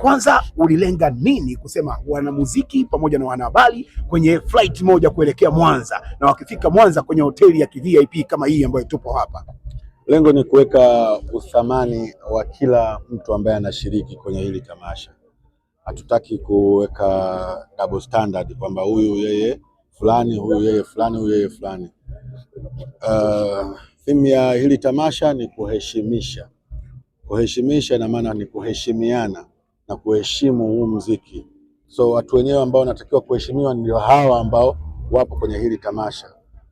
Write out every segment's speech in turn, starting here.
Kwanza ulilenga nini kusema wanamuziki pamoja na wanahabari kwenye flight moja kuelekea Mwanza, na wakifika Mwanza kwenye hoteli ya VIP kama hii ambayo tupo hapa? Lengo ni kuweka uthamani wa kila mtu ambaye anashiriki kwenye hili tamasha. Hatutaki kuweka double standard kwamba huyu yeye fulani, huyu yeye fulani, huyu yeye fulani. Theme ya hili tamasha ni kuheshimisha. Kuheshimisha ina maana ni kuheshimiana na kuheshimu huu muziki. So watu wenyewe ambao wanatakiwa kuheshimiwa ndio hawa ambao wapo kwenye hili tamasha,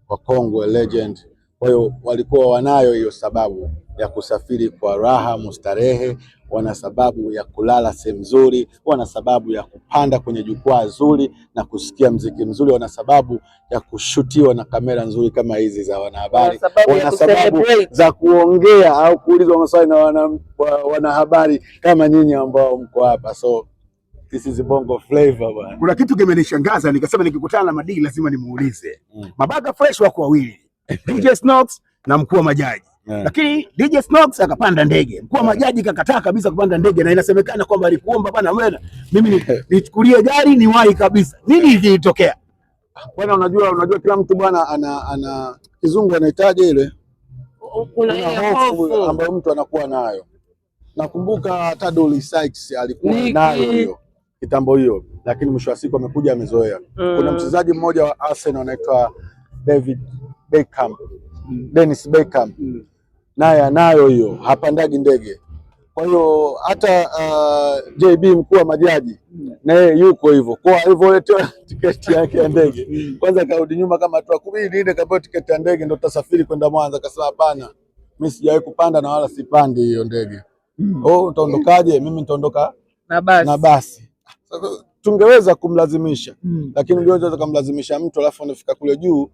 wakongwe, legend. Kwa hiyo walikuwa wanayo hiyo sababu ya kusafiri kwa raha mustarehe, wana sababu ya kulala sehemu nzuri, wana sababu ya kupanda kwenye jukwaa zuri na kusikia mziki mzuri, wana sababu ya kushutiwa na kamera nzuri kama hizi za wanahabari, wana sababu za kuongea au kuulizwa maswali na wanahabari kama nyinyi ambao mko hapa. So this is Bongo Flavor bwana. Kuna kitu kimenishangaza nikasema nikikutana na Madii lazima nimuulize. Mabaga Fresh wako wawili. DJ Snox na mkuu wa majaji. Lakini DJ Snox akapanda ndege. Mkuu wa majaji kakataa kabisa kupanda ndege, na inasemekana kwamba alikuomba bwana wewe mimi nichukulie gari niwahi kabisa. Nini kilitokea? Bwana unajua kila mtu bwana ana kizungu anahitaji ile. Kuna hofu ambayo mtu anakuwa nayo. Nakumbuka hata Dolly Sykes alikuwa nayo hiyo kitambo hiyo, lakini mwisho wa siku amekuja amezoea. Kuna mchezaji mmoja wa Arsenal anaitwa Dennis Beckham, naye anayo hiyo, hapandagi ndege. Kwa hiyo hata JB mkuu wa majaji naye yuko hivyo. Kwa hivyo letewa tiketi yake ya ndege, kwanza karudi nyuma kama tu 10 ile kabla tiketi ya ndege ndio tutasafiri kwenda Mwanza. Akasema hapana, mimi sijawahi kupanda na wala sipandi hiyo ndege. Utaondokaje? Mimi nitaondoka na basi. Sasa tungeweza kumlazimisha, lakini ungeweza kumlazimisha mtu alafu anafika kule juu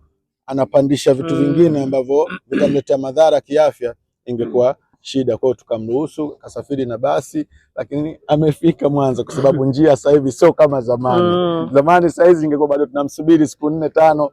anapandisha vitu vingine ambavyo vitamletea madhara kiafya, ingekuwa shida. Kwa hiyo tukamruhusu kasafiri na basi, lakini amefika Mwanza kwa sababu njia sasa hivi sio kama zamani. Zamani sasa hizi ingekuwa bado tunamsubiri siku 4 5